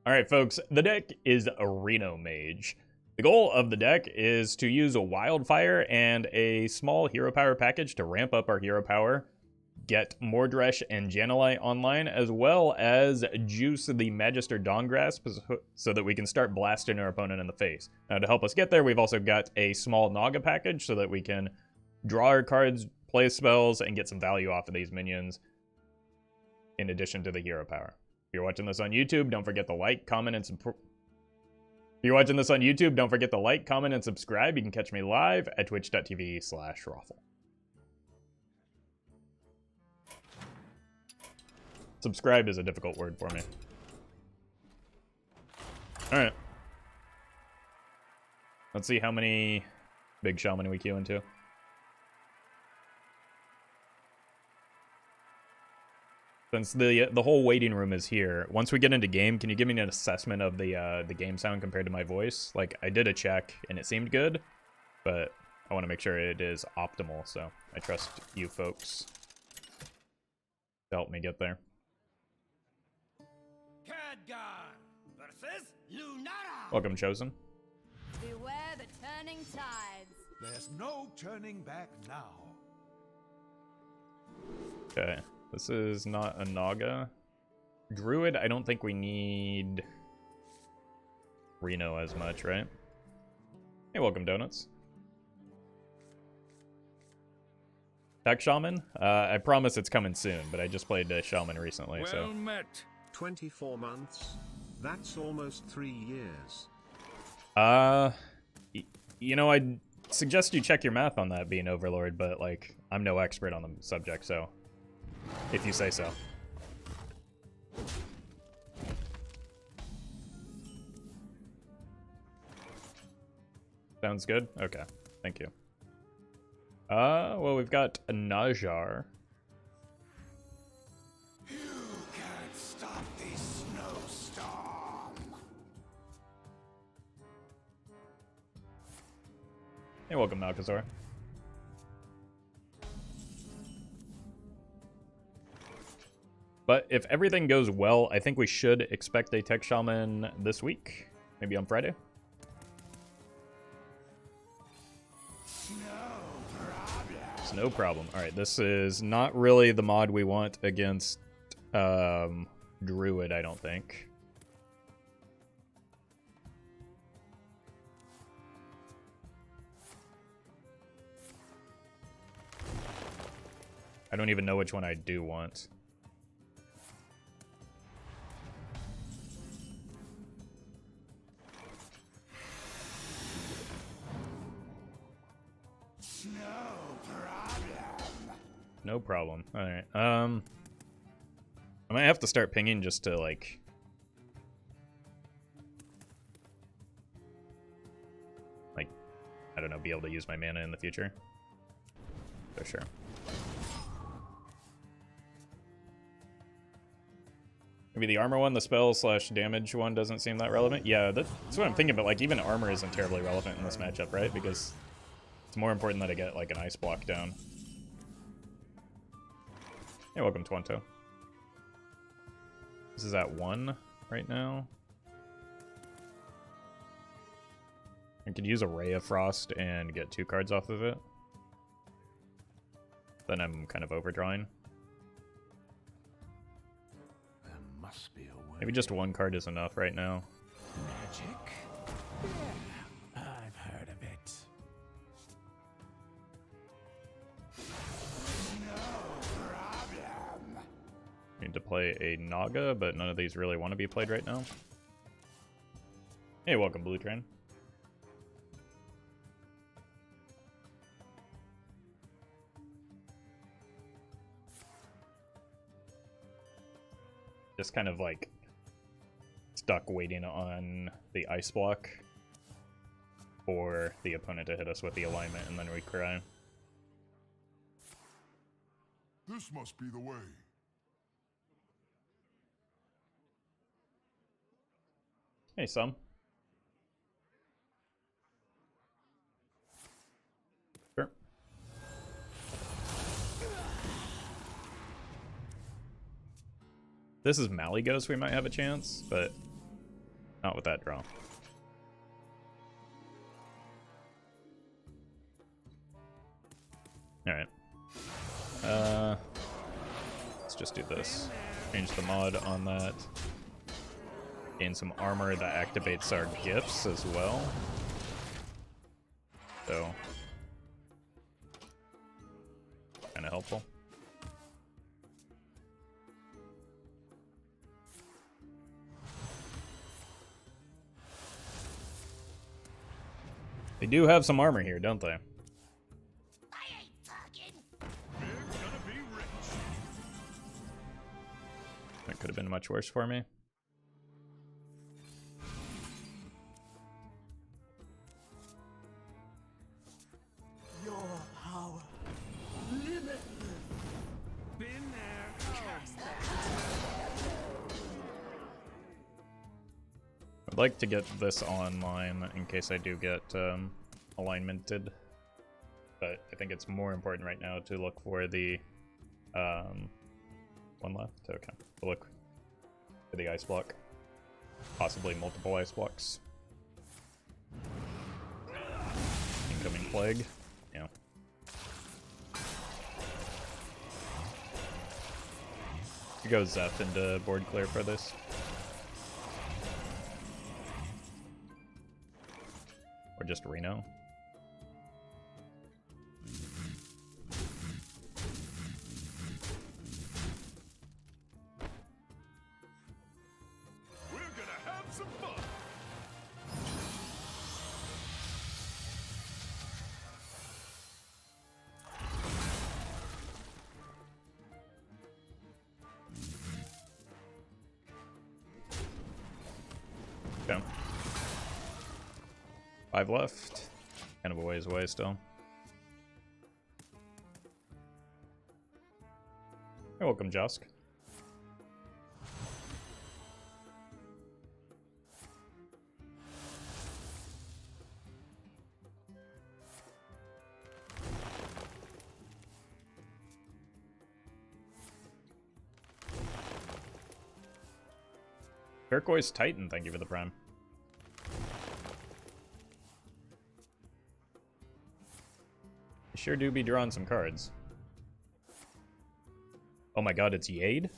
Alright folks, the deck is a Reno Mage. The goal of the deck is to use a Wildfire and a small hero power package to ramp up our hero power, get Mordresh and Jan'alai online, as well as juice the Magister Dawngrasp so that we can start blasting our opponent in the face. Now to help us get there, we've also got a small Naga package so that we can draw our cards, play spells, and get some value off of these minions, in addition to the hero power. If you're watching this on YouTube, don't forget to like, comment, and subscribe. If you're watching this on YouTube, don't forget to like, comment, and subscribe. You can catch me live at twitch.tv/Roffle. Subscribe is a difficult word for me. Alright. Let's see how many big shaman we queue into. Since the whole waiting room is here, once we get into game, can you give me an assessment of the game sound compared to my voice? Like, I did a check, and it seemed good, but I want to make sure it is optimal, so I trust you folks to help me get there. Welcome, Chosen. Beware the turning tides. There's no turning back now. Okay. This is not a Naga. Druid, I don't think we need Reno as much, right? Hey, welcome, Donuts. Tech Shaman? I promise it's coming soon, but I just played Shaman recently, well so... met. 24 months? That's almost 3 years. You know, I'd suggest you check your math on that being Overlord, but, like, I'm no expert on the subject, so... if you say so. Sounds good? Okay, thank you. Well, we've got a Naz'jar. You can't stop this snowstorm. Hey, welcome, Malkazar. But if everything goes well, I think we should expect a Tech Shaman this week. Maybe on Friday. It's no problem. Alright, this is not really the mod we want against Druid, I don't think. I don't even know which one I do want. No problem. Alright. I might have to start pinging just to, like... I don't know, be able to use my mana in the future. For sure. Maybe the armor one, the spell / damage one doesn't seem that relevant. Yeah, that's what I'm thinking, but, like, even armor isn't terribly relevant in this matchup, right? Because it's more important that I get, like, an ice block down. Hey, welcome, Twanto. This is at 1 right now. I could use a Ray of Frost and get 2 cards off of it. Then I'm kind of overdrawing. There must be a way. Maybe just 1 card is enough right now. Magic? Yeah, I've heard of it. Need to play a Naga, but none of these really want to be played right now. Hey, welcome, Blue Train. Just kind of like stuck waiting on the ice block for the opponent to hit us with the alignment, and then we cry. This must be the way. Hey, Sum. Sure. This is Malygos, we might have a chance, but Not with that draw. Alright. Let's just do this. Change the mod on that. Gain some armor that activates our gifts as well. So, kind of helpful. They do have some armor here, don't they? That could have been much worse for me. Your power. Limitless. Been there. I'd like to get this online in case I do get alignmented. But I think it's more important right now to look for the one left. Okay, we'll look for the ice block, possibly multiple ice blocks. Incoming plague. Yeah. You go Zeph into board clear for this. Or just Reno. Okay. 5 left. Kind of a ways away still. You're welcome, Josk. Turquoise Titan, thank you for the prime. You sure do be drawing some cards. Oh my god, it's Yade?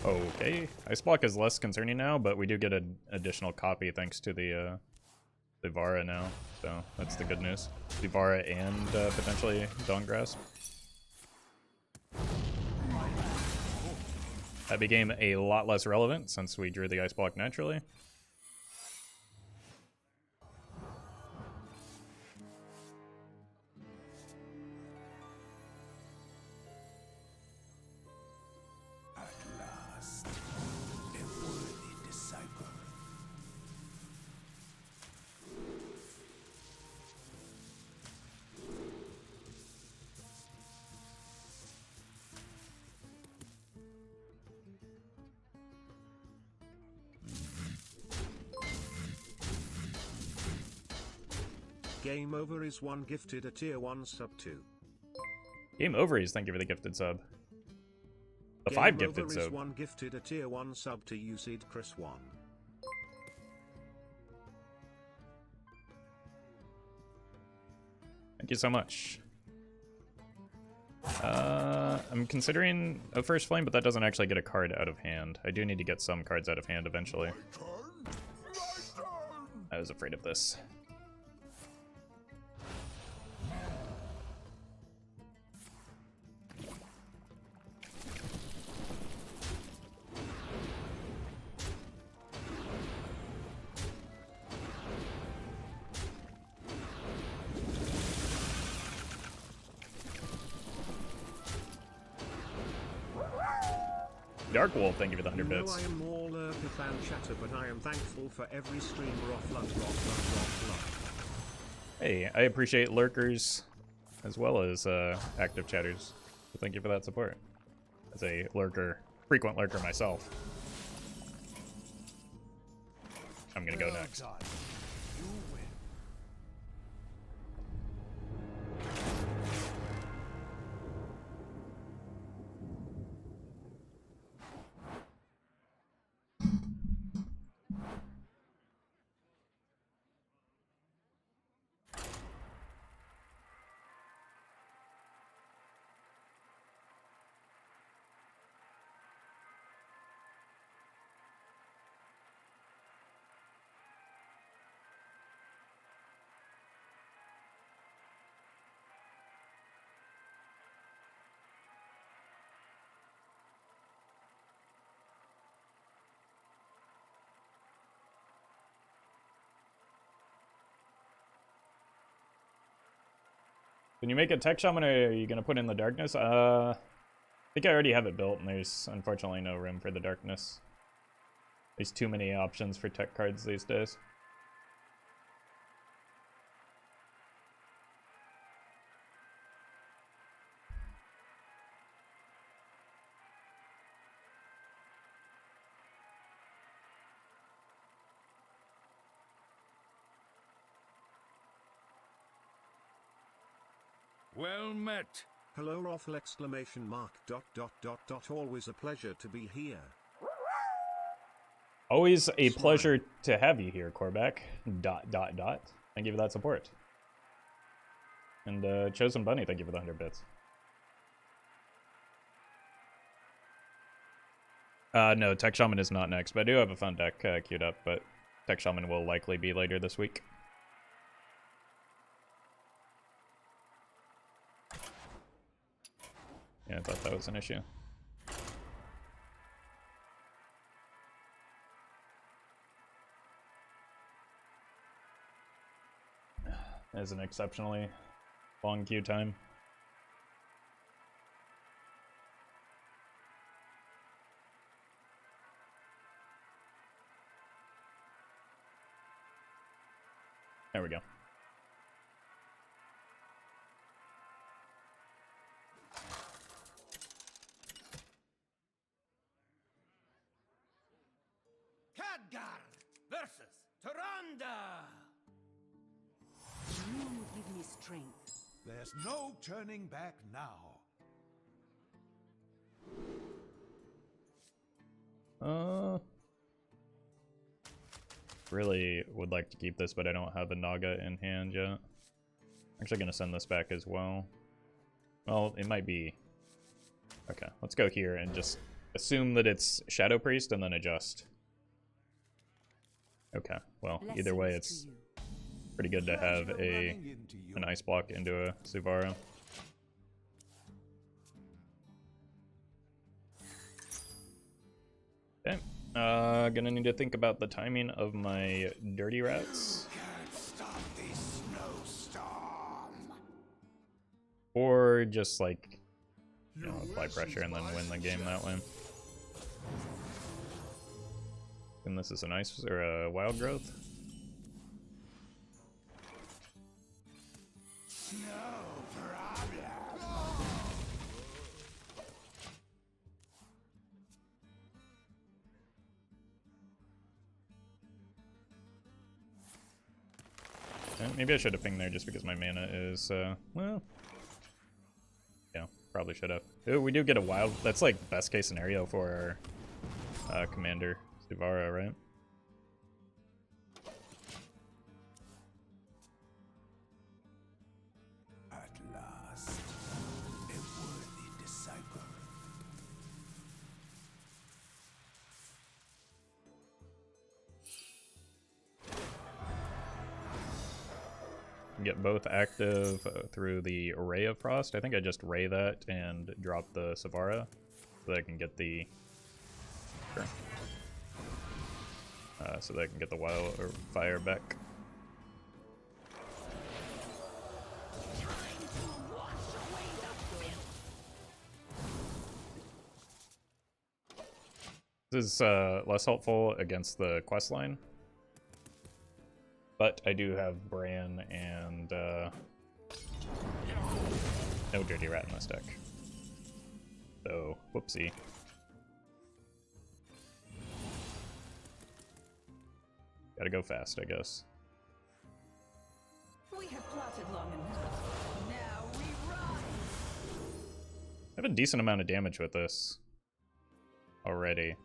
Okay, Ice Block is less concerning now, but we do get an additional copy thanks to the Sivara now, so that's the good news. Sivara and potentially Dawngrasp. That became a lot less relevant since we drew the Ice Block naturally. At last, a worthy disciple. Game Over is one gifted a tier 1 sub 2. Game Over is thank you for the gifted sub. The Game 5 gifted Over sub. is one gifted a tier 1 sub to Usid Chris 1. Thank you so much. I'm considering a First Flame, but that doesn't actually get a card out of hand. I do need to get some cards out of hand eventually. I was afraid of this. Dark Wolf, thank you for the 100 bits. I am more lurker fan chatter, but I am thankful for every streamer offline. Hey, I appreciate lurkers as well as active chatters. So thank you for that support. As a lurker, frequent lurker myself. I'm gonna go next. You win. Can you make a tech shaman, or are you gonna put in the darkness? I think I already have it built, and there's unfortunately no room for the darkness. There's too many options for tech cards these days. Well met. Hello Roffle exclamation mark dot dot dot dot. Always a pleasure to be here. Always a pleasure to have you here, Korvac. Dot dot dot. Thank you for that support. And Chosen Bunny, thank you for the 100 bits. No, Tech Shaman is not next, but I do have a fun deck queued up, but Tech Shaman will likely be later this week. Yeah, I thought that was an issue. That is an exceptionally long queue time. There we go. Versus Tyrande! You give me strength. There's no turning back now. Really would like to keep this, but I don't have a Naga in hand yet. I'm actually gonna send this back as well. Well, it might be... Okay, let's go here and just assume that it's Shadow Priest and then adjust. Okay, well, either way, it's pretty good to have an ice block into a Sivara. Okay, gonna need to think about the timing of my dirty rats. Can't stop this snowstorm. Or just like, you know, apply pressure and then win the game that way. And this is an ice or a wild growth. No problem. Maybe I should have pinged there just because my mana is, well... Yeah, probably should have. Ooh, we do get a wild... That's like best case scenario for our commander, Sivara, right? At last, a worthy disciple. Get both active through the Ray of Frost. I think I just Ray that and drop the Sivara so that I can get the... Sure. So that I can get the Wildfire back. This is less helpful against the quest line, but I do have Brann and no Dirty Rat in this deck. So, whoopsie. Gotta go fast, I guess. We have plotted long enough. Now we run. I have a decent amount of damage with this already.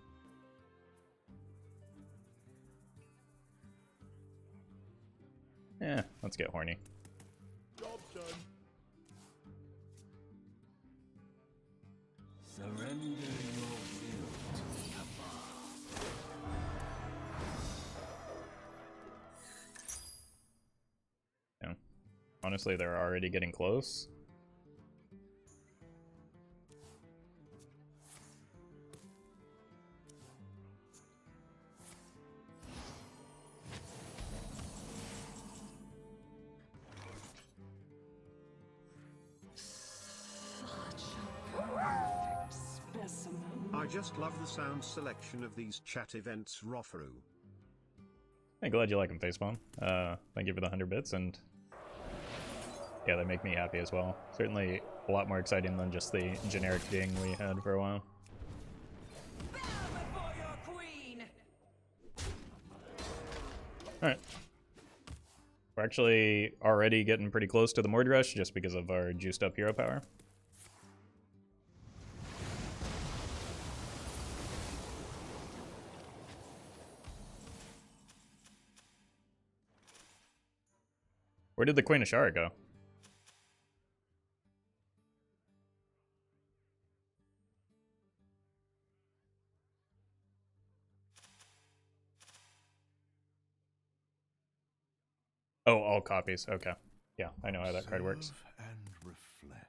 Yeah, let's get horny. Job done. Surrender your will to the above. Yeah. Honestly, they're already getting close. just love the sound selection of these chat events, Roffle. I'm glad you like them, Facepalm. Thank you for the 100 bits, and yeah, they make me happy as well. Certainly a lot more exciting than just the generic ding we had for a while. Bow before your queen. Alright. We're actually already getting pretty close to the Mordresh just because of our juiced up hero power. Where did the Queen Azshara go? Oh, all copies. Okay. Yeah, I know how that card works. Observe and reflect.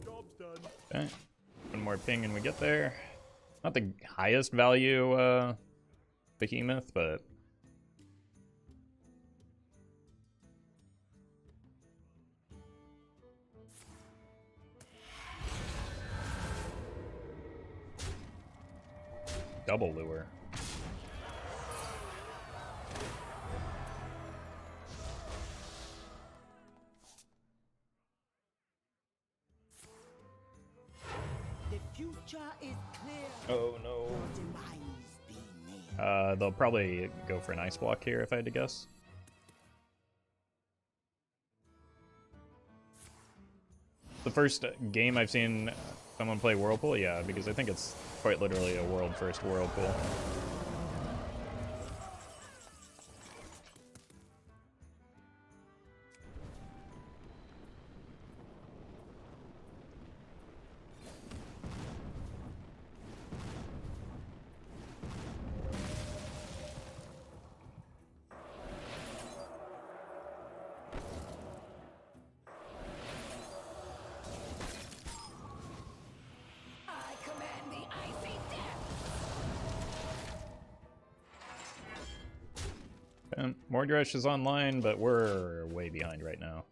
Job's done. Okay. One more ping and we get there. Not the highest value behemoth, but double lure. The future is clear. Oh no. Demise be near. They'll probably go for an ice block here if I had to guess. The first game I've seen someone play Whirlpool, yeah, because I think it's quite literally a world first Whirlpool. I command the icy death. And Mordresh is online, but we're way behind right now.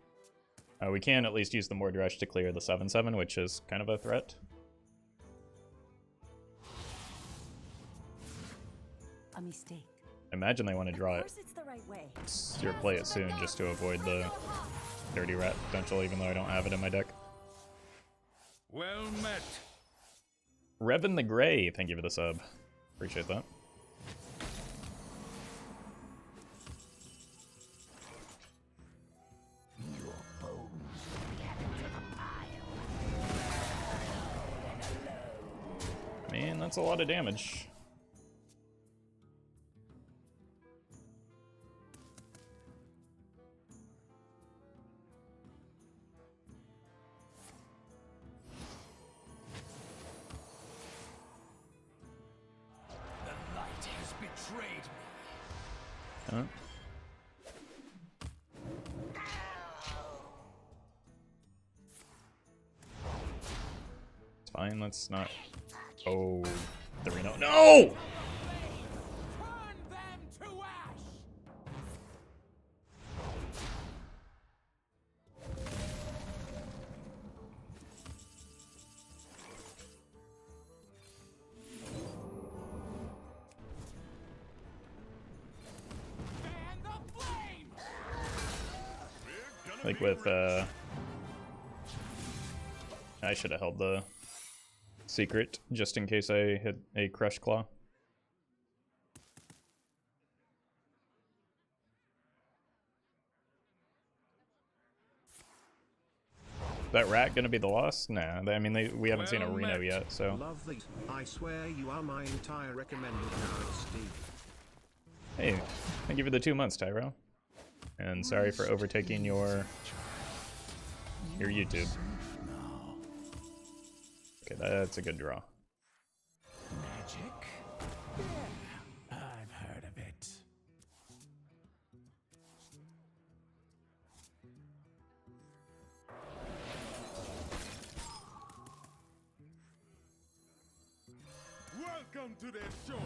We can at least use the Mordresh to clear the 7/7, which is kind of a threat. A mistake. Imagine they want to draw Of it. course it's the right way. Or play it soon just to avoid the Dirty Rat potential, even though I don't have it in my deck. Well met. Revin the Grey, thank you for the sub. Appreciate that. Your bones will be added to the pile. Man, that's a lot of damage. The light has betrayed me. Huh? It's fine, let's not... Oh, the Reno. No! Turn them to ash. Fan the flame. Like with, I should have held the secret just in case I hit a Crushclaw. That rat gonna be the loss? Nah, I mean, we haven't seen a Well Reno met. yet, so. Love these. I swear you are my entire recommended now, Steve. Hey, thank you for the 2 months, Tyro. And sorry for overtaking your YouTube. Okay, that's a good draw. Magic? Yeah, I've heard of it. Welcome to their show.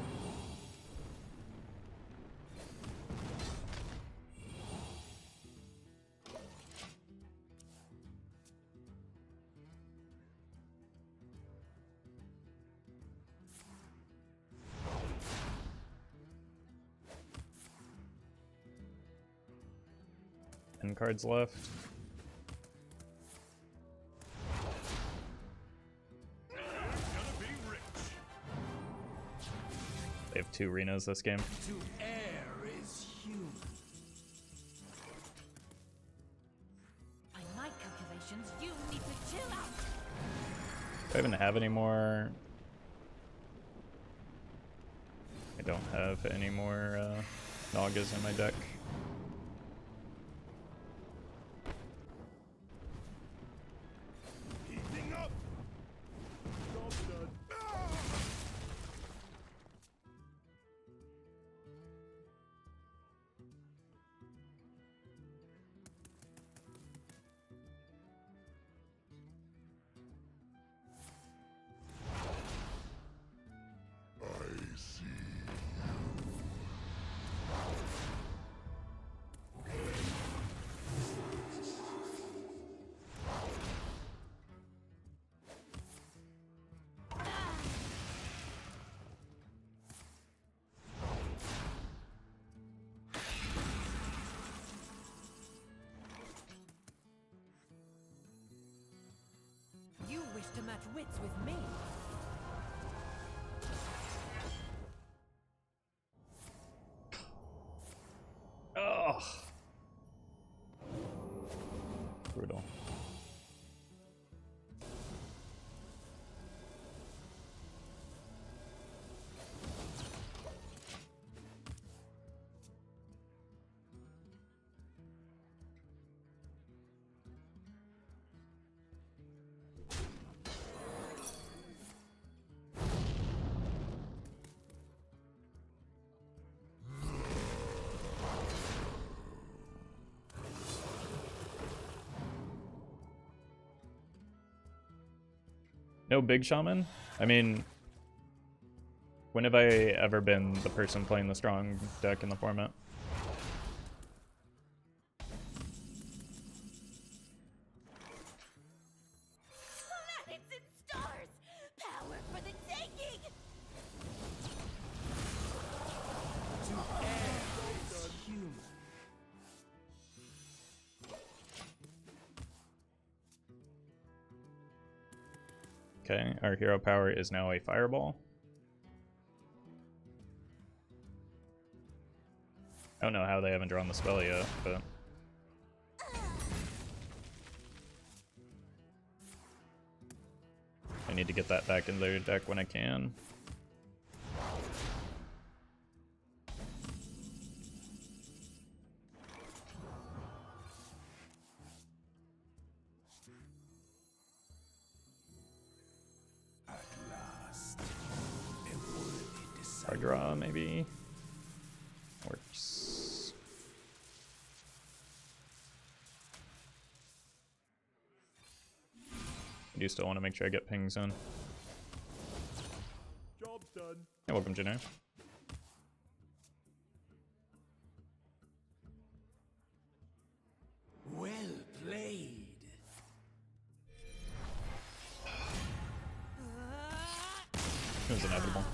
10 cards left. They have 2 Renos this game. To err is human. By my calculations, you need to chill out. Do I even have any more? I don't have any more Nagas in my deck. Heating up. Job done. You wish to match wits with me. Ugh. Brutal. No big shaman? I mean, when have I ever been the person playing the strong deck in the format? Planets and stars! Power for the taking! To err is human. Okay, our hero power is now a fireball. I don't know how they haven't drawn the spell yet, but I need to get that back in their deck when I can. At last, a worthy disciple. Card draw, maybe. Works. I do still want to make sure I get pings in. Job's done. Hey, welcome, Janae. Well played. It was inevitable.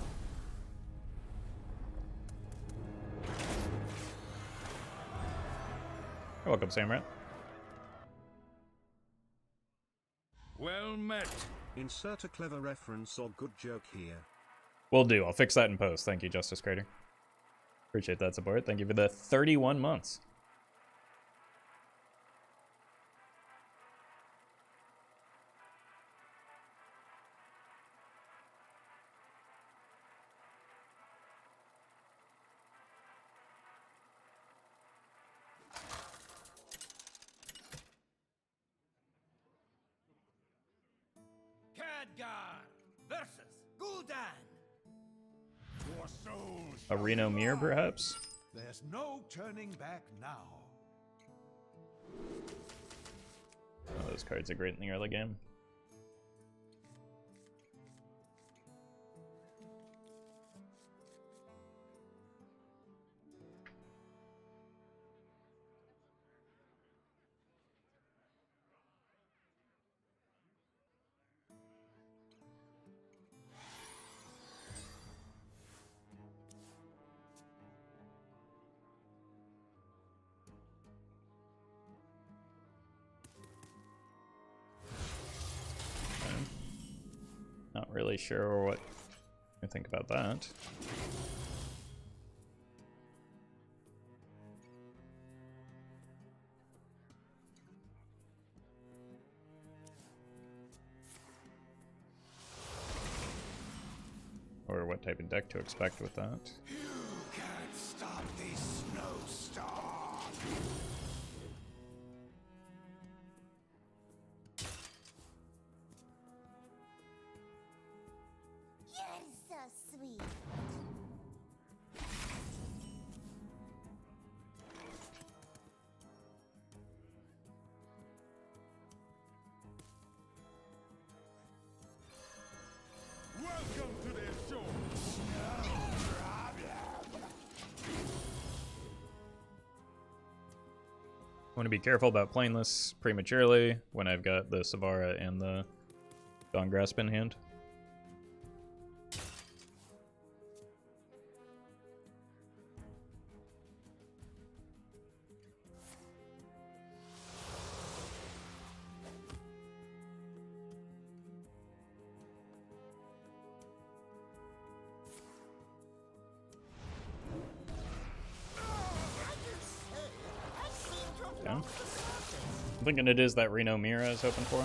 You're welcome, Samrat. Well met. Insert a clever reference or good joke here. Will do. I'll fix that in post. Thank you, Justice Crater. Appreciate that support. Thank you for the 31 months. Khadgar versus Gul'dan. Your soul A Reno Mirror, perhaps? There's no turning back now. Oh, those cards are great in the early game. really sure what I think about that. Or what type of deck to expect with that. You can't stop this snowstorm. You're so sweet. Welcome to their shore. I want to be careful about playing this prematurely when I've got the Sivara and the Dawngrasp in hand. Okay. I'm thinking it is that Reno Mira is hoping for.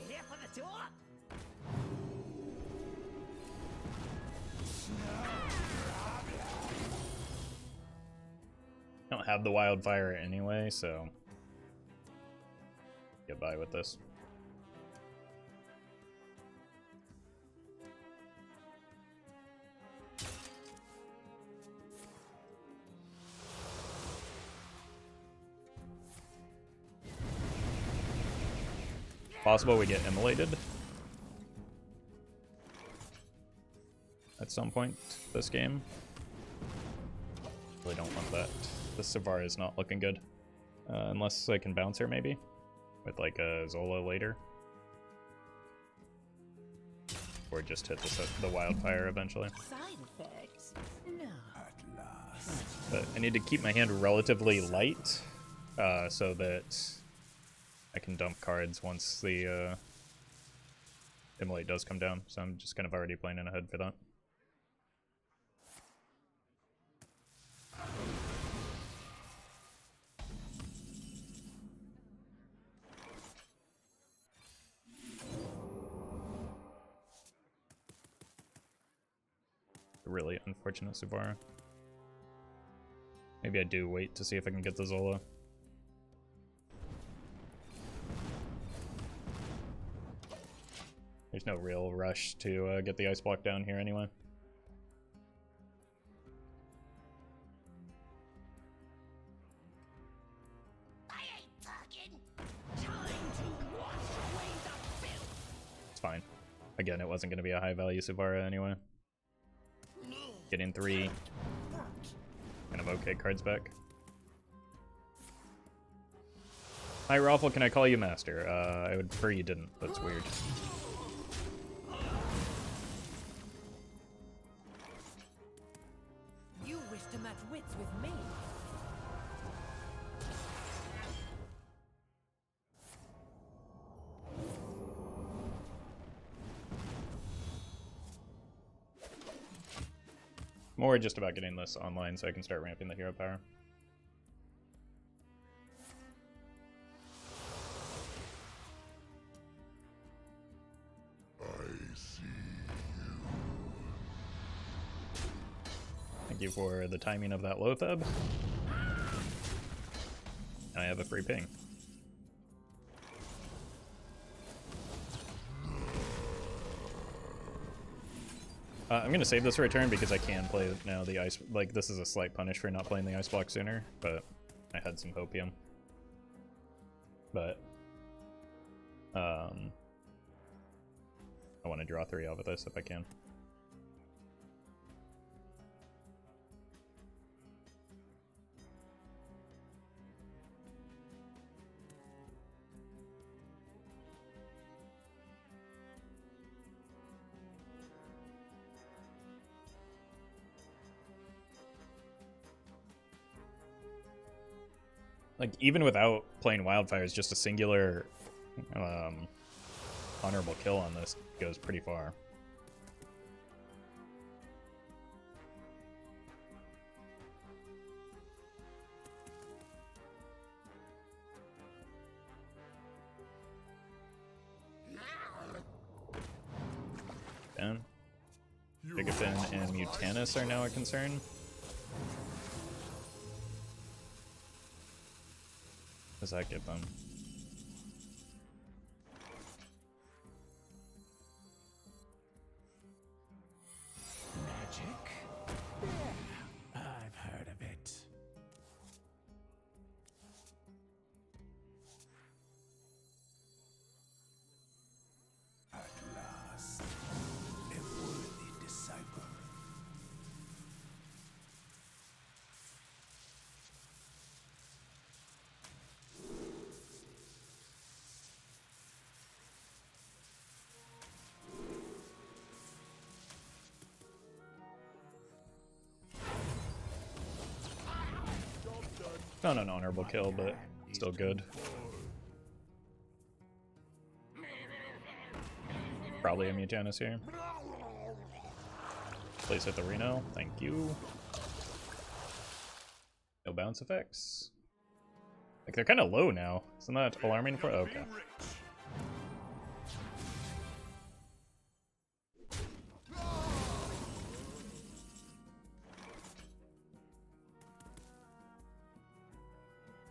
Here for the tour? I don't have the Wildfire anyway, so get by with this. Possible we get immolated at some point this game. Really don't want that. The Sivara is not looking good. Unless I can bounce her maybe with like a Zola later. Or just hit the Wildfire eventually. Side effects? No. At last. But I need to keep my hand relatively light so that I can dump cards once the Immolate does come down. So I'm just kind of already planning ahead for that. Really unfortunate Sivara. Maybe I do wait to see if I can get the Zola. There's no real rush to get the ice block down here anyway. I ain't talking. Time to wash away the filth. It's fine. Again, it wasn't going to be a high value Sivara anyway. Getting 3 kind of okay cards back. Hi Roffle, can I call you Master? I would prefer you didn't, that's weird. You wish to match wits with me? More just about getting this online so I can start ramping the hero power. I see Thank you for the timing of that Lotheb. And I have a free ping. I'm gonna save this return because I can play now the ice. Like, this is a slight punish for not playing the ice block sooner, but I had some hopium. But I want to draw 3 out of this if I can. Like, even without playing Wildfires, just a singular honorable kill on this goes pretty far. Ben, Gigafin and Mutanus are now a concern. What does that give them? Magic? Yeah, I've heard of it. At last, a worthy disciple. Not an honorable kill, but still good. Probably a Mutanus here. Place at the Reno, thank you. No bounce effects. Like, they're kind of low now. Isn't that alarming for? Okay.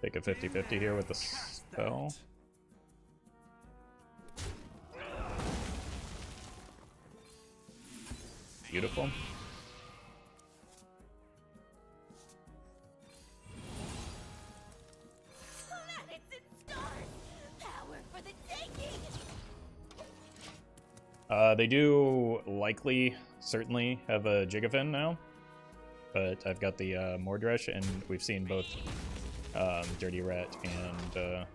Take a 50-50 here with the spell. Beautiful. Planets and stars! Power for the taking! They do likely, certainly, have a Gigafin now. But I've got the Mordresh, and we've seen both Dirty Rat and okay.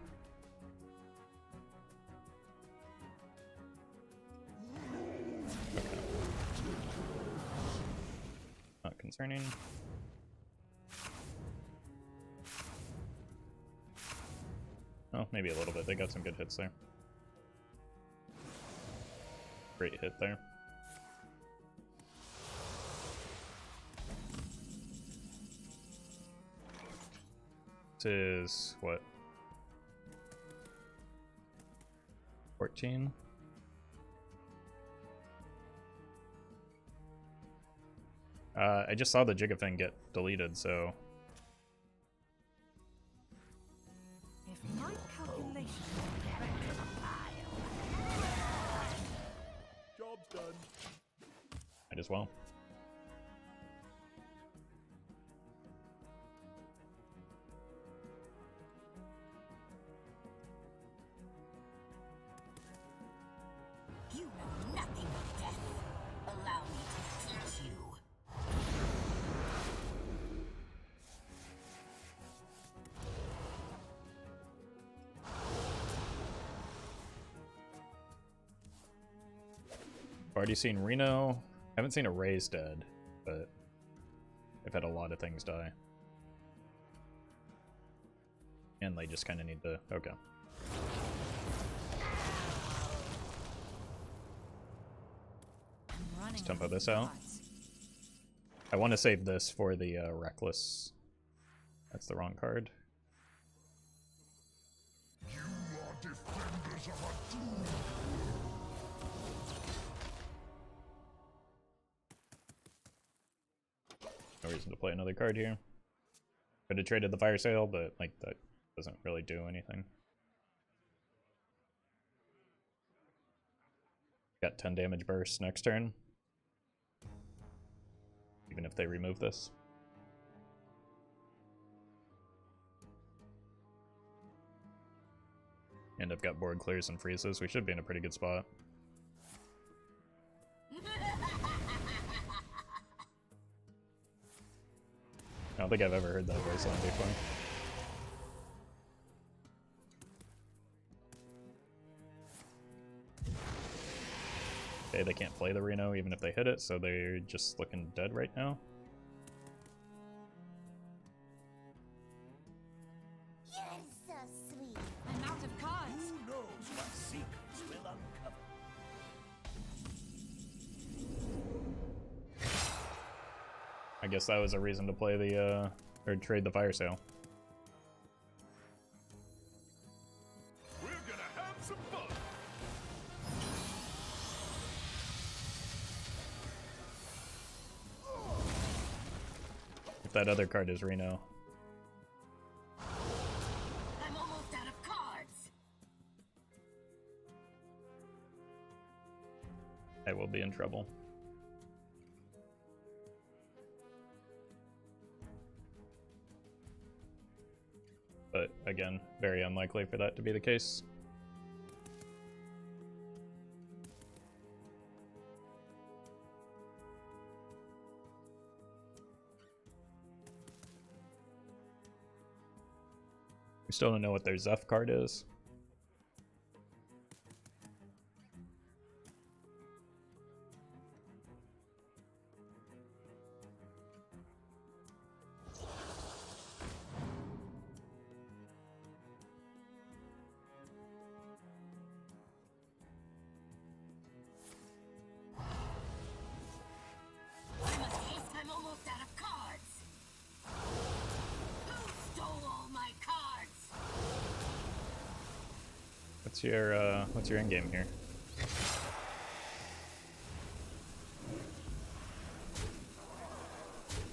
Not concerning. Oh, maybe a little bit. They got some good hits there. Great hit there. This is what? 14? I just saw the Gigafin get deleted, so If my calculations Job's done. might as well. You know nothing of death. Allow me to teach you. I've already seen Reno. Haven't seen a Raise dead, but I've had a lot of things die. And they just kind of need to... okay. Let's tempo this out. I want to save this for the Reckless. That's the wrong card. You are defenders of a doom. No reason to play another card here. Could have traded the Fire Sale, but like that doesn't really do anything. Got 10 damage burst next turn. Even if they remove this. And I've got board clears and freezes. We should be in a pretty good spot. I don't think I've ever heard that voice line before. Okay, they can't play the Reno even if they hit it, so they're just looking dead right now. Yes! guess that was a reason to play the, or trade the fire sale. We're gonna have some fun. If that other card is Reno. I'm almost out of cards. I will be in trouble. But again, very unlikely for that to be the case. We still don't know what their Zeph card is. I must haste. I'm almost out of cards. Who stole all my cards? What's your end game here?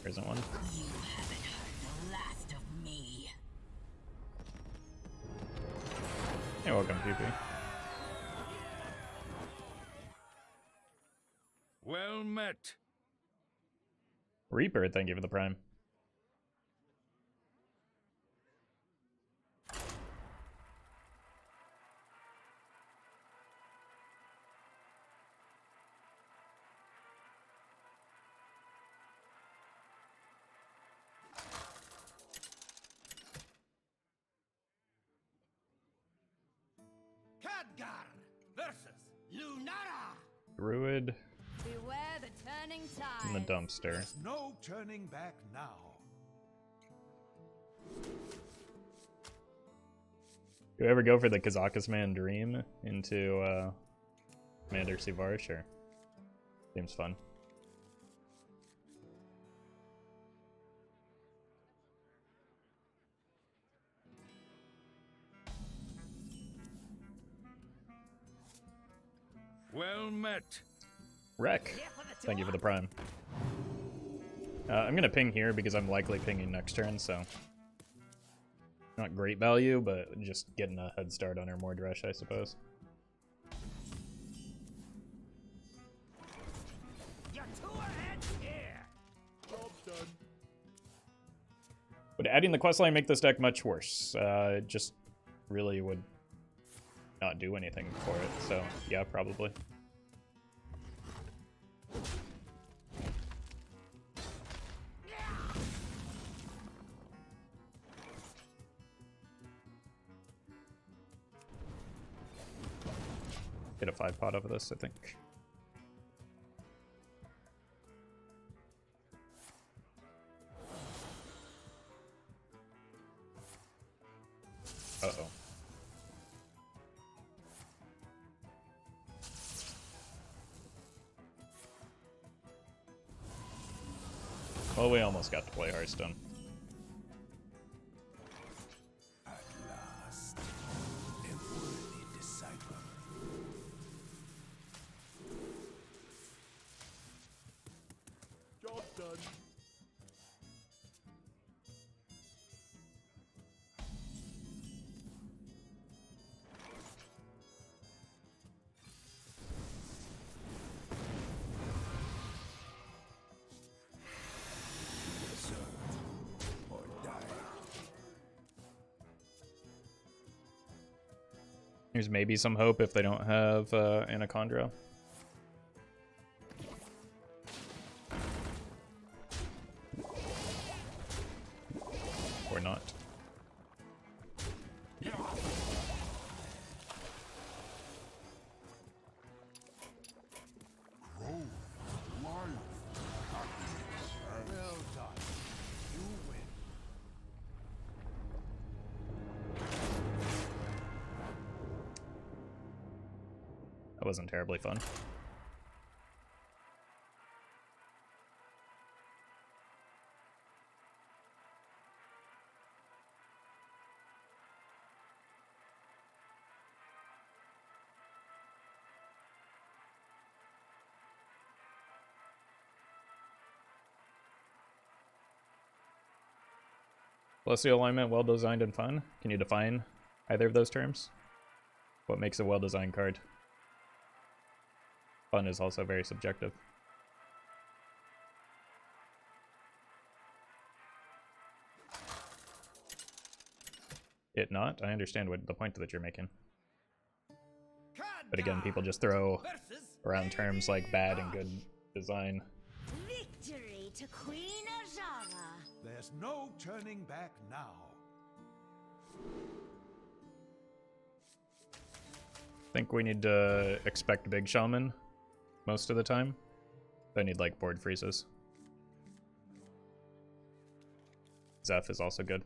There isn't one. You haven't heard the last of me. You're welcome, PP. Well met. Reaper, thank you for the prime. Khadgar versus Lunara. Druid Beware the turning in the tide. dumpster. There's no turning back now. Do you ever go for the Kazakus Man Dream into Commander Sivara? Sure. Seems fun. Well met. Wreck, thank you for the prime. I'm gonna ping here because I'm likely pinging next turn, so not great value, but just getting a head start on her Mordresh, I suppose. You're two ahead here. Job's done. Would adding the questline make this deck much worse? It just really would not do anything for it, so yeah, probably. Get a 5-pot over this, I think. Uh-oh. Well, we almost got to play Hearthstone. At last, a worthy disciple. Job's done. Serve or die. There's maybe some hope if they don't have Anaconda. Or not. Growth, life, happiness, and Well done. You win. That wasn't terribly fun. Celestial alignment, well designed and fun. Can you define either of those terms? What makes a well designed card? Fun is also very subjective. It not? I understand what the point that you're making. But again, people just throw around terms like bad and good design. Victory to Queen Azshara. There's no turning back now. I think we need to expect Big Shaman most of the time. I need like board freezes. Zeph is also good.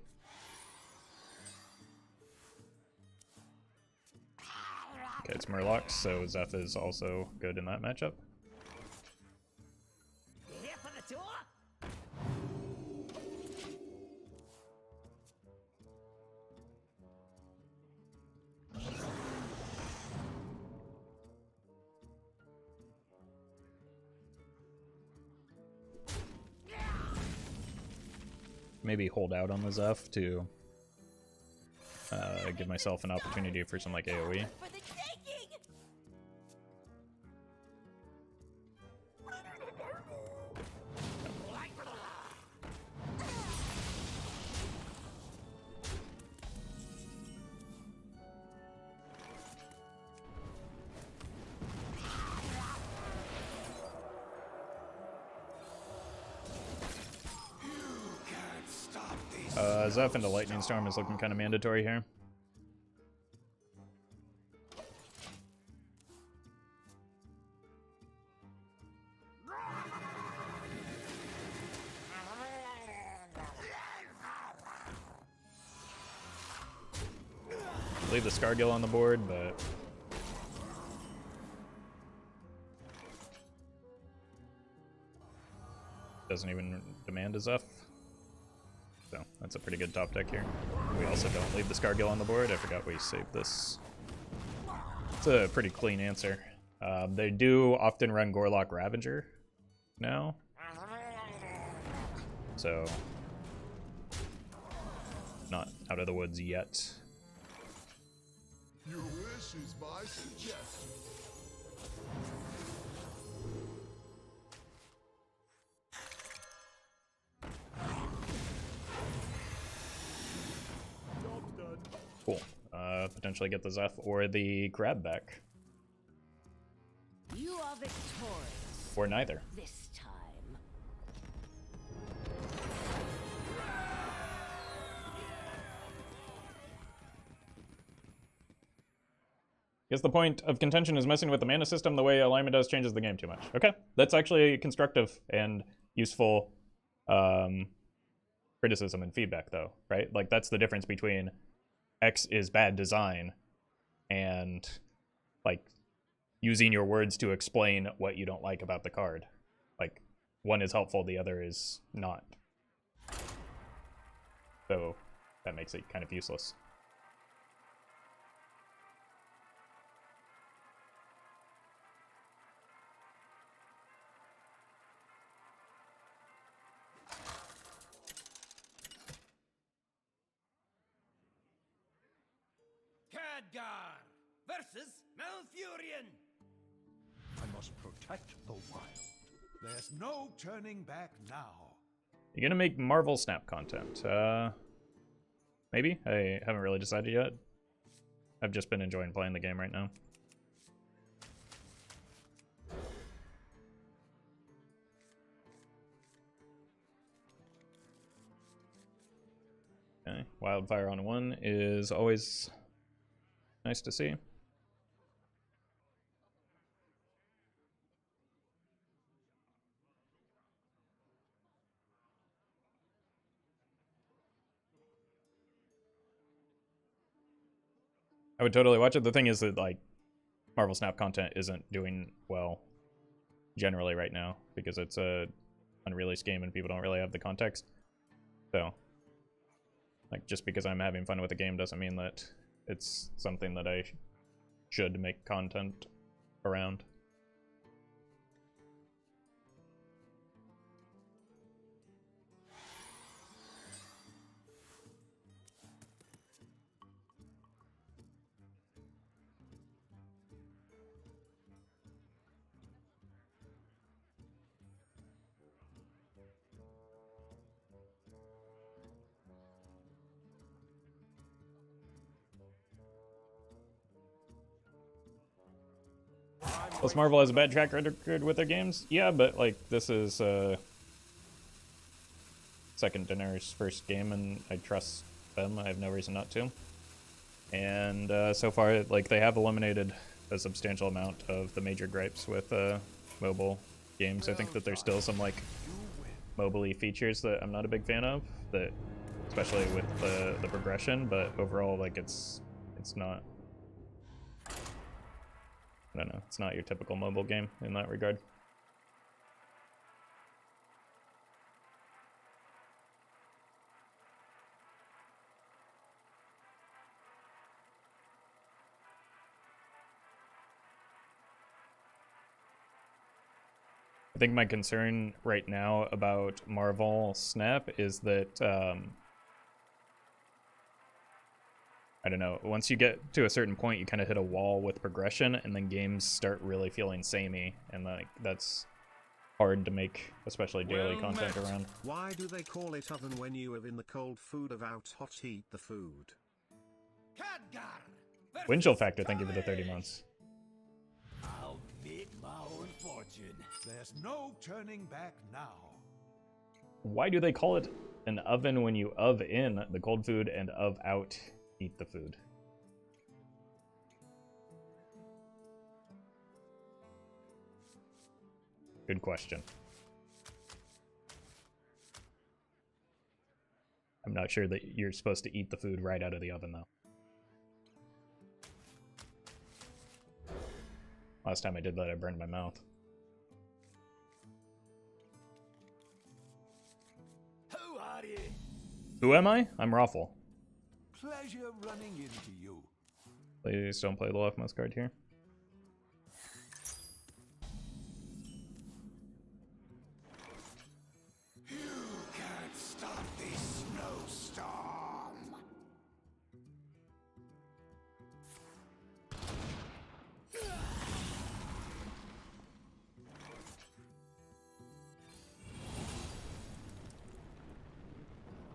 Okay, it's Murlocs, so Zeph is also good in that matchup. Here for the tour? Maybe hold out on the Zeph to give myself an opportunity for some like AoE. For the taking! Zeph into Lightning Storm is looking kind of mandatory here. Leave the Scargill on the board, but doesn't even demand a Zeph. So that's a pretty good top deck here. We also don't leave the Scargill on the board. I forgot we saved this. It's a pretty clean answer. They do often run Gorlock Ravager now. So not out of the woods yet. Your wish is my suggestion. Job's done. Cool. Potentially get the Zeph or the Crab back. You are victorious Or neither. this time. Guess the point of contention is messing with the mana system the way alignment does changes the game too much. Okay, that's actually constructive and useful criticism and feedback though, right? Like that's the difference between X is bad design and like using your words to explain what you don't like about the card. Like one is helpful, the other is not. So that makes it kind of useless. Khadgar versus Malfurion. I must protect the wild. There's no turning back now. You're gonna make Marvel Snap content. Maybe? I haven't really decided yet. I've just been enjoying playing the game right now. Okay, Wildfire on 1 is always nice to see. I would totally watch it. The thing is that like Marvel Snap content isn't doing well generally right now because it's a unreleased game and people don't really have the context. So like just because I'm having fun with the game doesn't mean that it's something that I should make content around. Plus, Marvel has a bad track record with their games. Yeah, but like this is second dinner's first game, and I trust them. I have no reason not to. And so far, like they have eliminated a substantial amount of the major gripes with mobile games. I think that there's still some like mobile-y features that I'm not a big fan of, that especially with the progression. But overall, like it's not. I don't know. It's not your typical mobile game in that regard. I think my concern right now about Marvel Snap is that I don't know, once you get to a certain point, you kind of hit a wall with progression, and then games start really feeling samey, and like that's hard to make, especially daily content around. Why do they call it oven when you have in the cold food of out hot heat the food? Wind chill factor, thank you for the 30 months. I'll make my own fortune. There's no turning back now. Why do they call it an oven when you of in the cold food and of out eat the food? Good question. I'm not sure that you're supposed to eat the food right out of the oven, though. Last time I did that, I burned my mouth. Who are you? Who am I? I'm Roffle. Pleasure running into you. Please don't play the leftmost card here. You can't stop this snowstorm.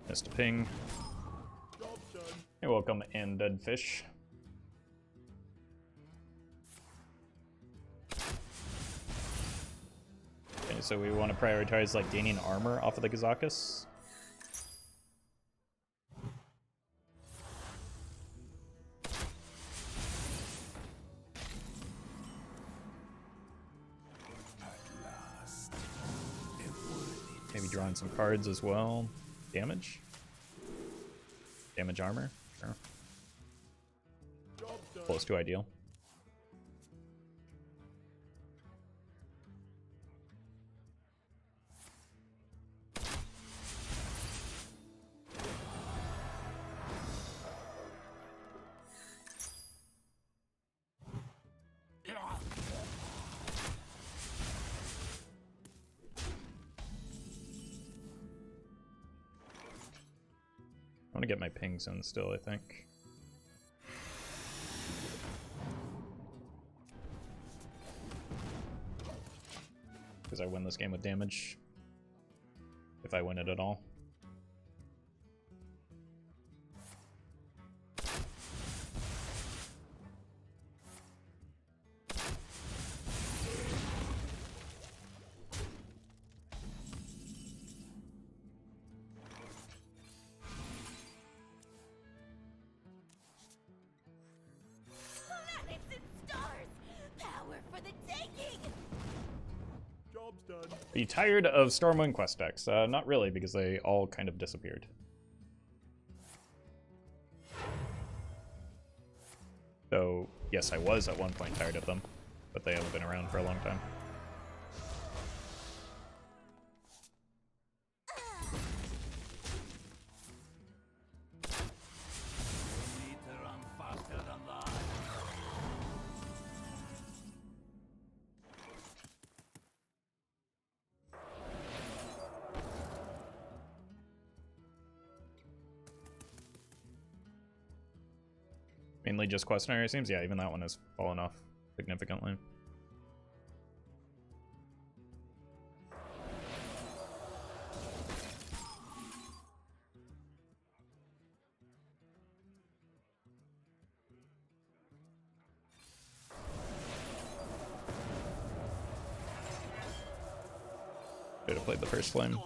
Missed a ping. You're welcome, and dead fish. Okay, so we want to prioritize like gaining armor off of the Kazakus. Maybe drawing some cards as well. Damage? Damage armor? Sure. Close to ideal. I want to get my pings in still, I think. Because I win this game with damage. If I win it at all. Planets and stars! Power for the taking! Job's done. Are you tired of Stormwind quest decks? Not really, because they all kind of disappeared. So, yes, I was at one point tired of them, but they haven't been around for a long time. Need to run faster than that. Mainly just questionnaire seems? Yeah, even that one has fallen off significantly. Should have played the first flame.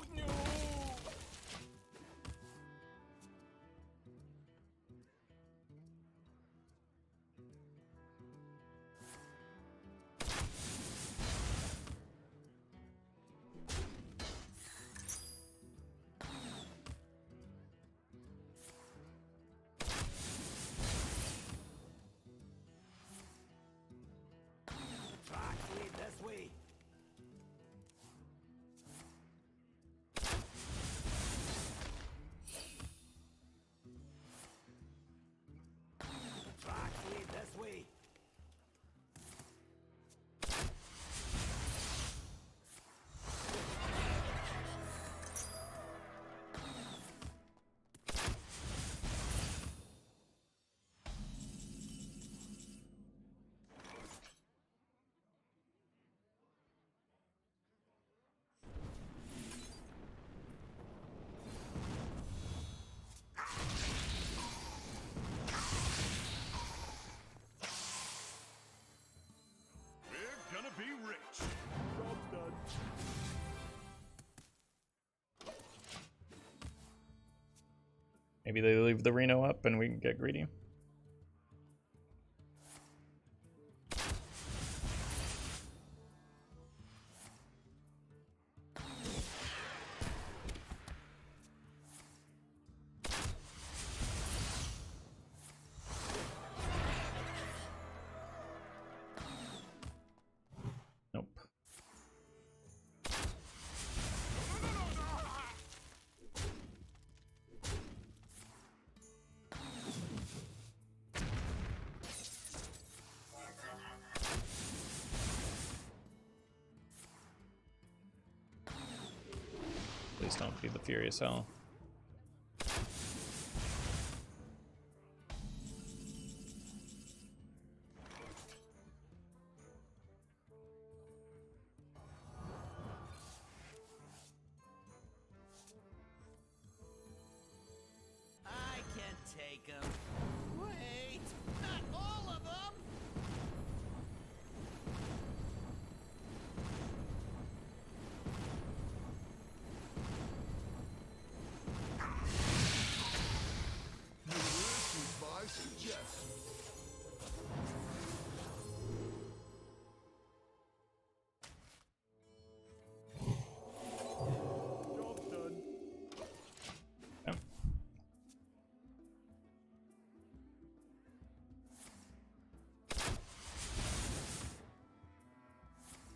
We're gonna be rich. Job's done. Maybe they leave the Reno up and we can get greedy. Nope. Please don't be the Furious Hell. I can take them. Wait, not all of them. This is my suggestion. Job's done. Yep.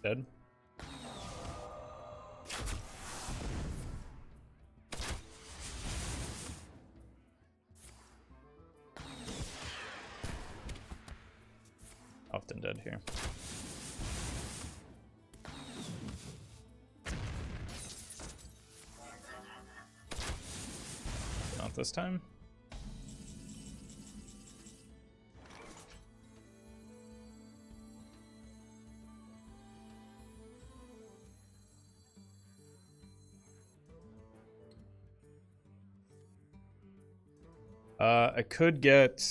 Dead. Often dead here. Not this time. I could get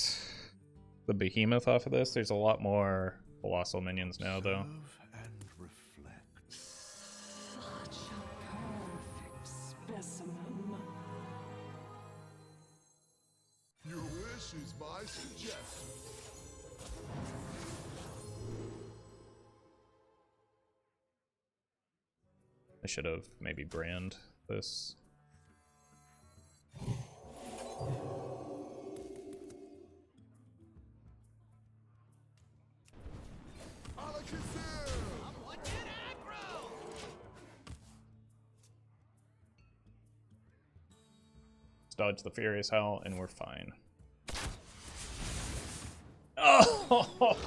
the Behemoth off of this. There's a lot more Colossal minions now, though. Observe and reflect. Such a perfect specimen. Your wish is my suggestion. I should have maybe brand this. I'm watching aggro. Let's dodge the Furious Howl and we're fine. Oh!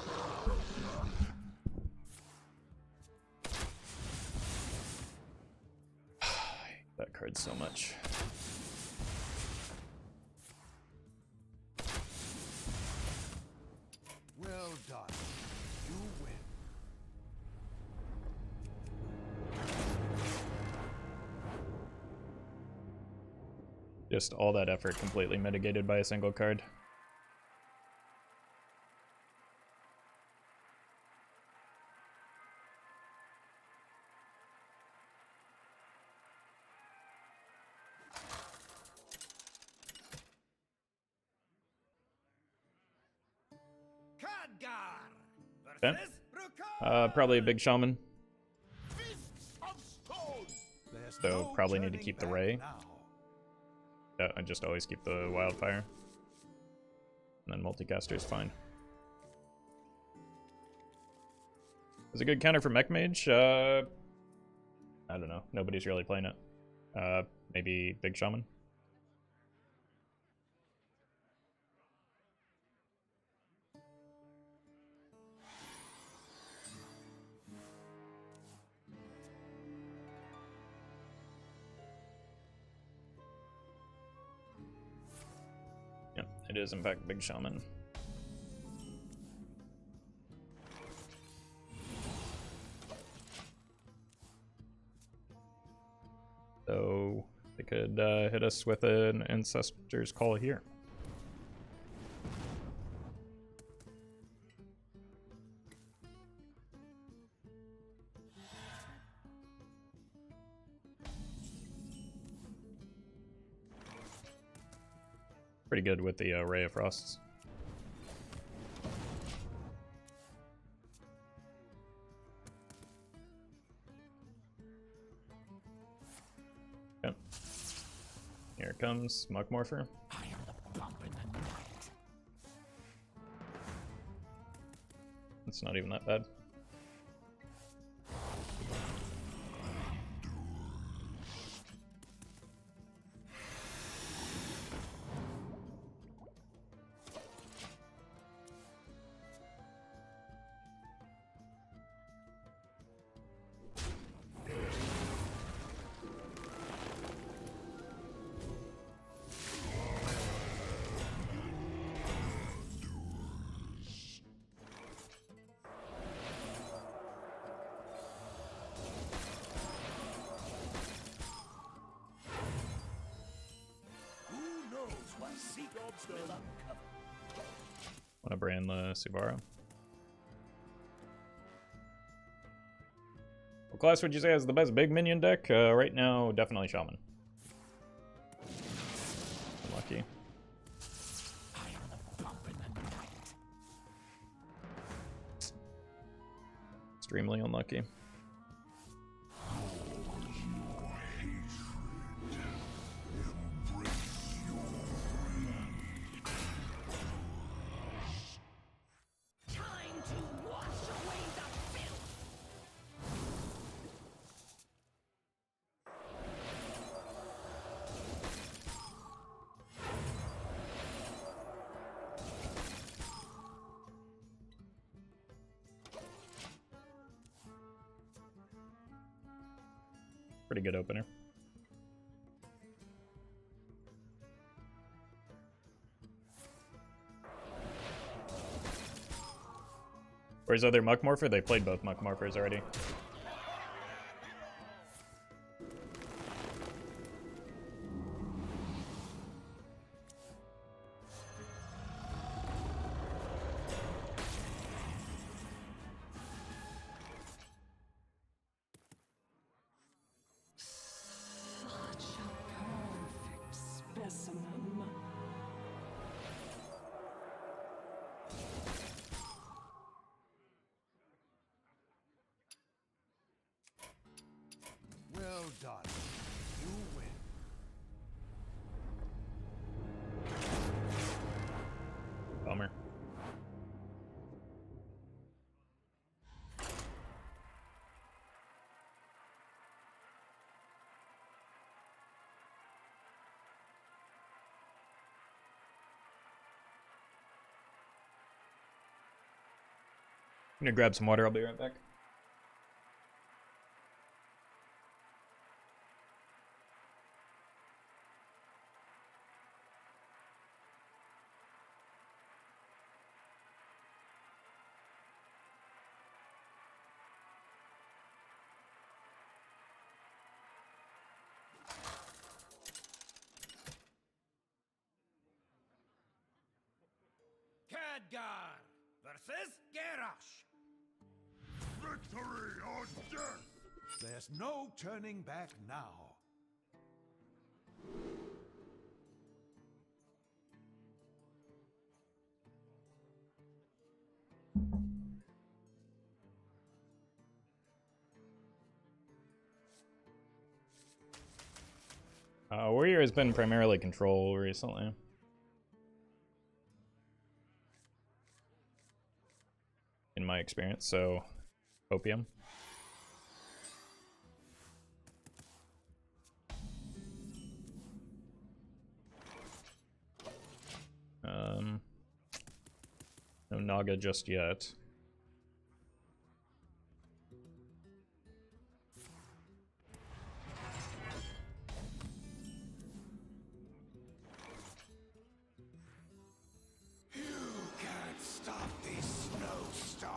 I hate that card so much. Well done. You win. Just all that effort completely mitigated by a single card. Khadgar Okay. versus Rukar. Probably a big shaman. Fists of stone. There's So no probably need to turning keep the back Ray. now. Yeah, I just always keep the Wildfire. And then Multicaster is fine. Is a good counter for Mech Mage? I don't know. Nobody's really playing it. Maybe Big Shaman? Yeah, it is in fact Big Shaman. So they could hit us with an Ancestor's Call here. Pretty good with the Ray of Frosts. Yep. Here it comes, Muck Morpher. It's not even that bad. Who knows what secrets will uncover? Wanna brand the Sivara. What class would you say has the best big minion deck? Right now, definitely Shaman. Unlucky. Extremely unlucky. Time to wash away the filth. Pretty good opener. Where's other Muck Morpher? They played both Muck Morphers already. Such a perfect specimen. Well done. You win. Bummer. I'm gonna grab some water, I'll be right back. Khadgar versus Garrosh. Victory or death. There's no turning back now. Warrior has been primarily control recently. In my experience, so opium. No Naga just yet. You can't stop this snowstorm.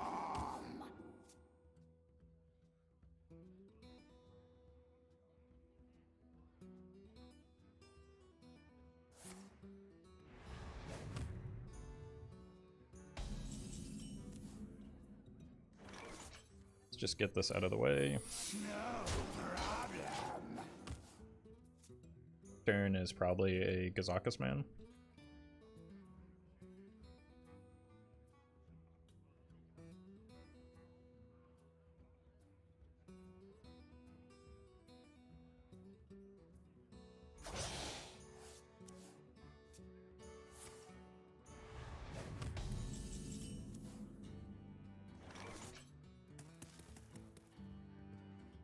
Let's just get this out of the way. No problem. Turn is probably a Kazakus man.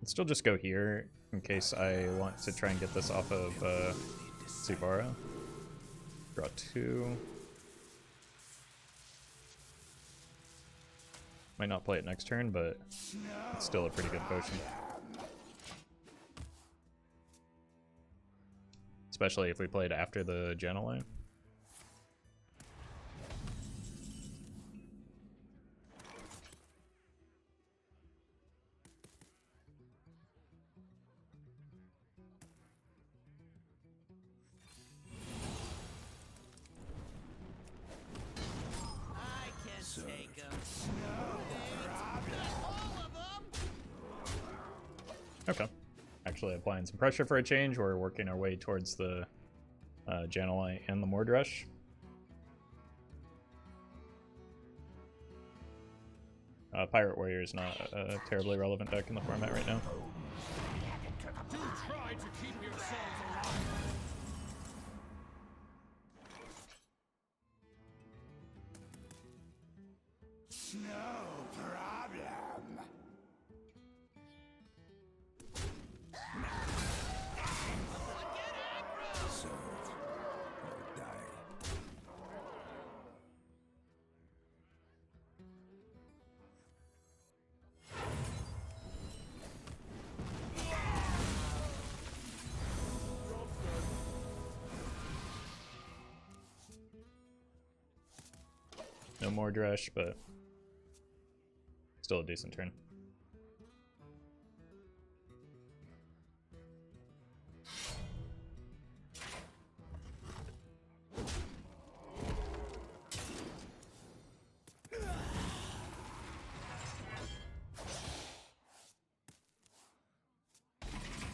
Still just go here in case I want to try and get this off of Sivara. Draw 2. Might not play it next turn, but it's still a pretty good potion. Especially if we played after the Jan'alai. Okay. Actually applying some pressure for a change. We're working our way towards the Jan'alai and the Mordresh. Pirate Warrior is not a terribly relevant deck in the format right now. Do try to keep yourselves alive. No problem. So, I'll die. No Mordresh, but still a decent turn.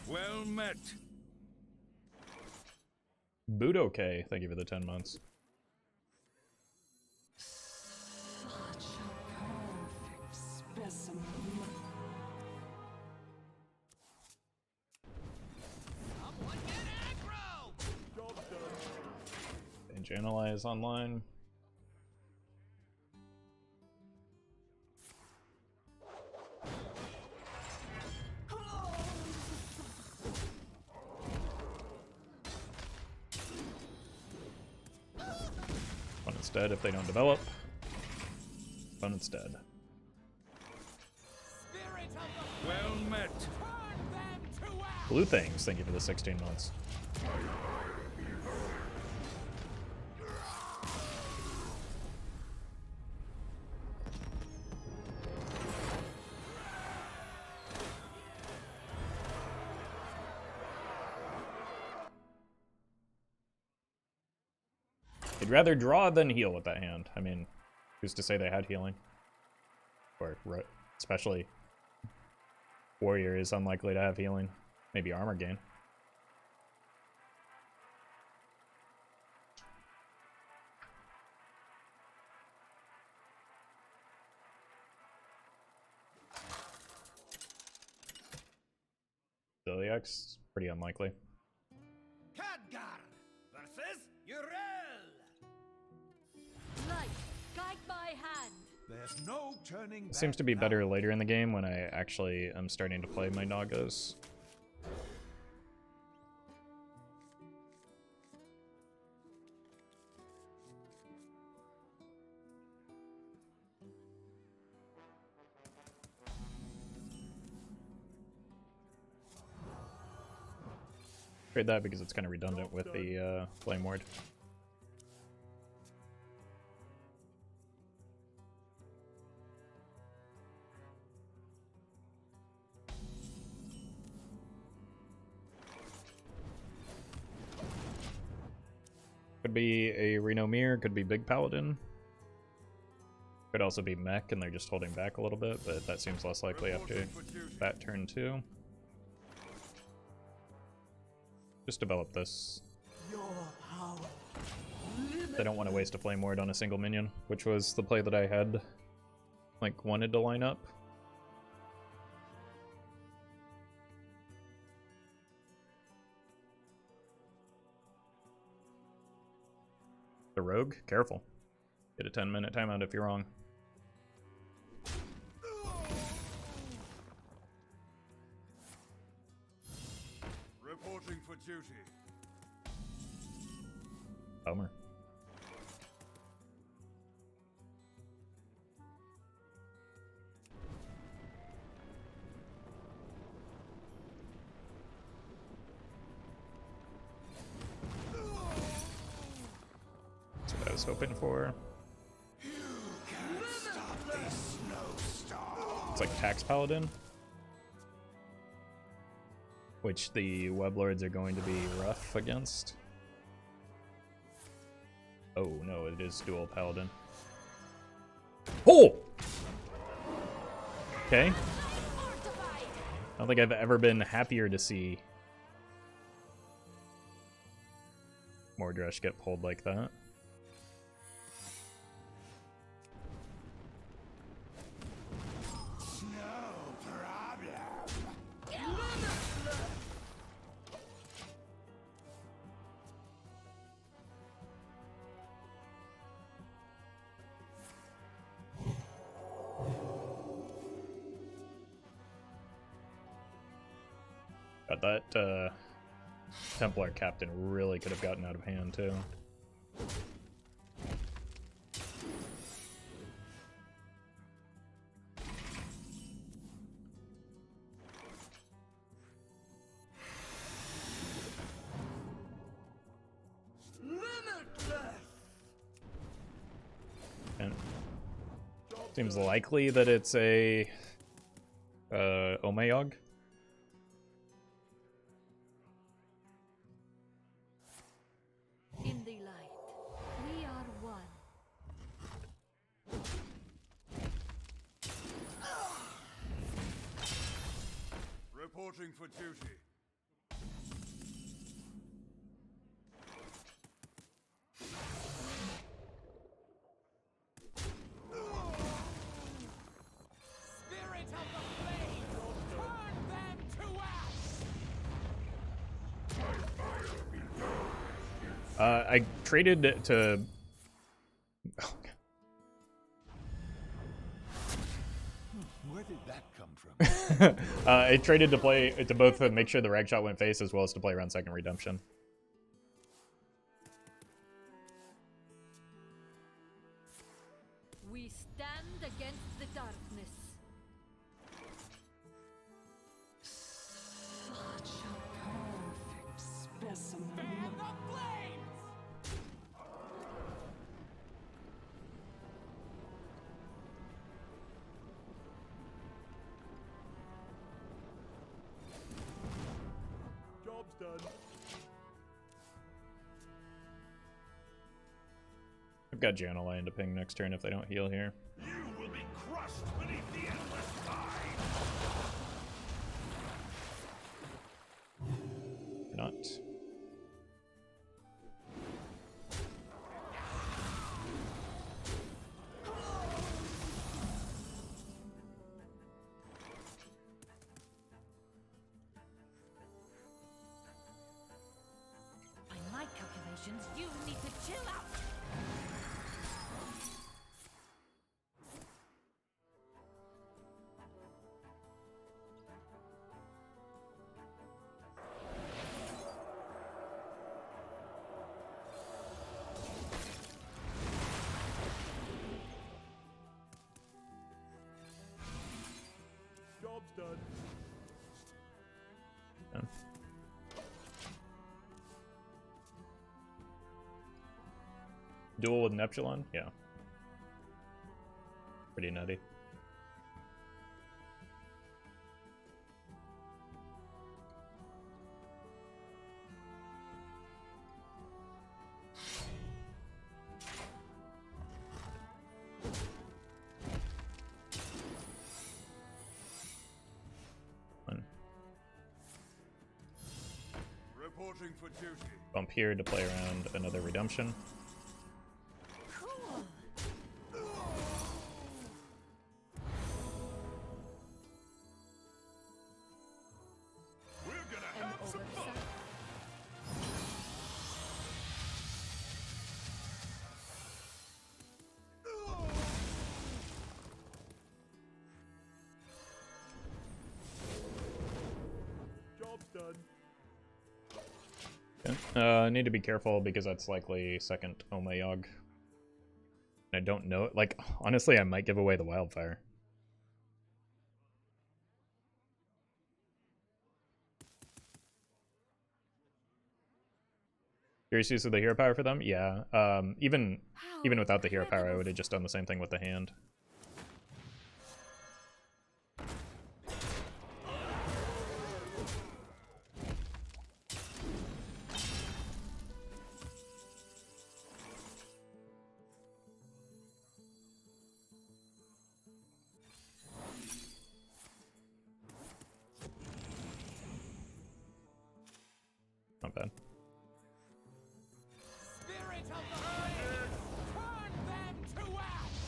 Well met. Budokai, thank you for the 10 months. Such a perfect specimen. Someone get aggro! And Jan'alai is online. Opponent's dead if they don't develop. Opponent's dead. Spirit of the Well met. turn them to ash! Blue Things, thank you for the 16 months. I'd rather draw than heal with that hand. I mean, who's to say they had healing? Or, especially, Warrior is unlikely to have healing. Maybe armor gain. Ziliax, pretty unlikely. by hand. There's no turning back. Seems to be now. better later in the game when I actually am starting to play my Nagas. Trade that because it's kind of redundant with the Flame Ward. Could be a Reno Mirror, could be Big Paladin. Could also be Mech and they're just holding back a little bit, but that seems less likely after that turn too. Just develop this. I don't want to waste a Flame Ward on a single minion, which was the play that I had, like, wanted to line up. The Rogue? Careful. Get a 10-minute timeout if you're wrong. Reporting for duty. Bummer. That's what I was hoping for. It's like Tax Paladin, which the Weblords are going to be rough against. Oh no, it is dual Paladin. Oh! Okay. I don't think I've ever been happier to see Mordresh get pulled like that. God, that Templar Captain really could have gotten out of hand too. And seems likely that it's a Omayog. In the light, we are one. Reporting for duty. Spirit of the flame, turn them to ash! I traded to... Where did that come from? I traded to play to both make sure the rag shot went face as well as to play around second redemption. We stand against the darkness. Such a perfect specimen. Fan the flames! Job's done. I've got Jan'alai to ping next turn if they don't heal here. You will be crushed beneath the endless tide. Not. By my calculations, you need to chill out. Duel with an Epsilon? Yeah. Pretty nutty. Reporting for duty. Bump here to play around another redemption. Cool. We're gonna An have some fun. oversight. Job's done. Okay. I need to be careful because that's likely second Omayog. I don't know. Like, honestly, I might give away the Wildfire. Curious use of the hero power for them? Yeah. Even without the hero power, I would have just done the same thing with the hand. Not bad. Spirit of the flame, turn them to ash!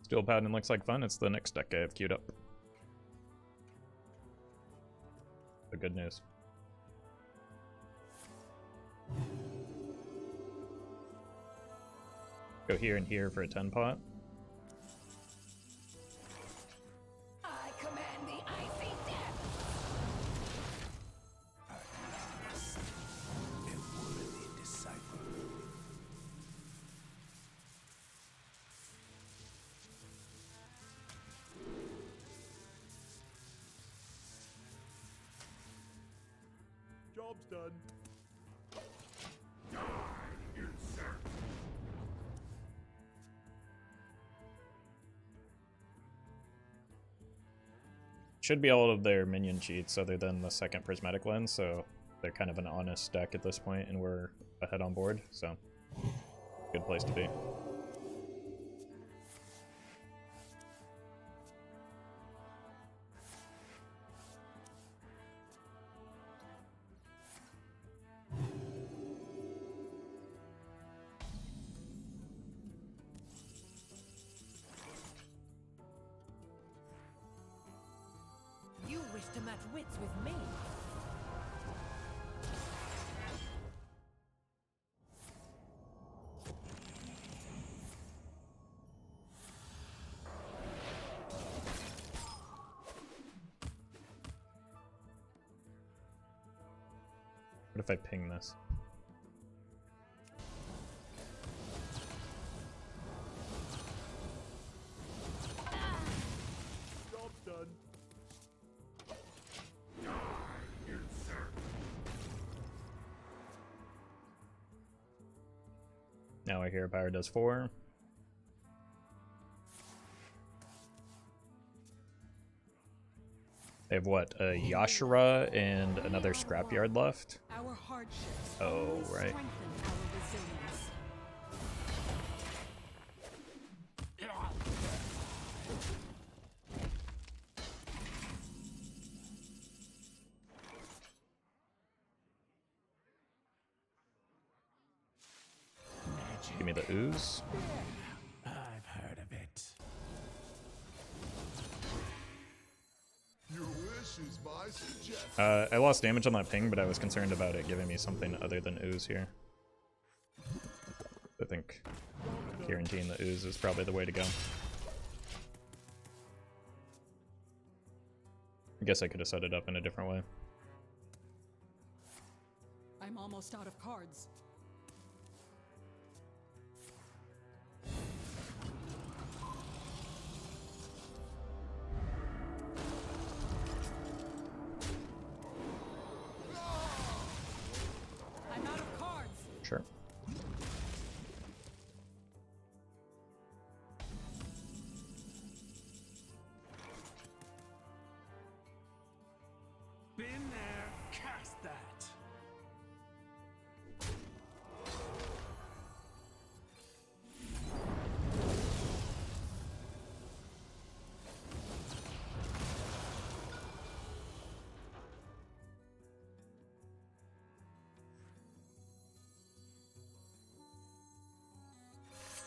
Steel Paladin looks like fun. It's the next deck I have queued up. The good news. Go here and here for a 10 pot. I command the icy death. A worthy disciple. Job's done. Should be all of their minion cheats other than the second prismatic lens, so they're kind of an honest deck at this point, and we're ahead on board, so good place to be. You wish to match wits with me? What if I ping this? Job's done. Now I hear power does 4. They have what? A Azshara and another scrapyard left? Our hardships Oh, only right. strengthen our resilience. Give me the ooze. I've heard of it. Your wish is my suggestion. I lost damage on that ping, but I was concerned about it giving me something other than ooze here. I think guaranteeing the ooze is probably the way to go. I guess I could have set it up in a different way. I'm almost out of cards. Sure. Been there, cast that.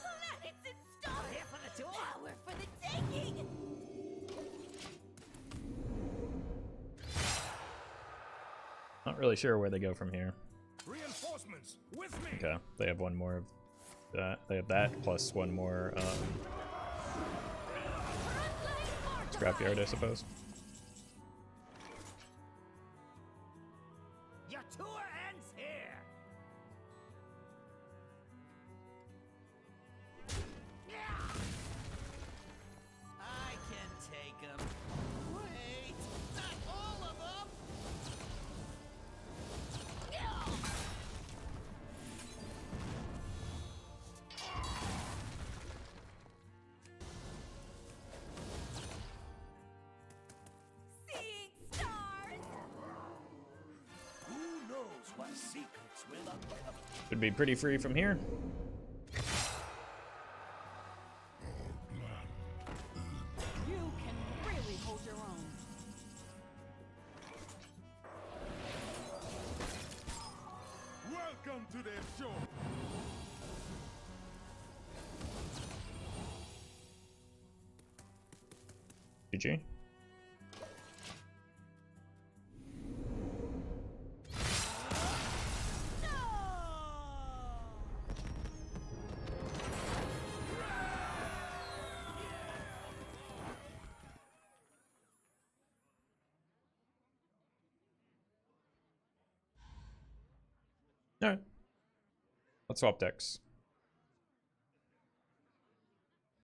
Planets in stars! Here for the tour! Power for the taking! Not really sure where they go from here. Reinforcements with me. Okay, they have one more of that. They have that plus one more scrapyard, I suppose. Your tour ends here. I can take them. Wait, not all of them. Seeing stars! Who knows what secrets will uncover? Should be pretty free from here. You can really hold your own. Welcome to their show. GG. Alright. Let's swap decks.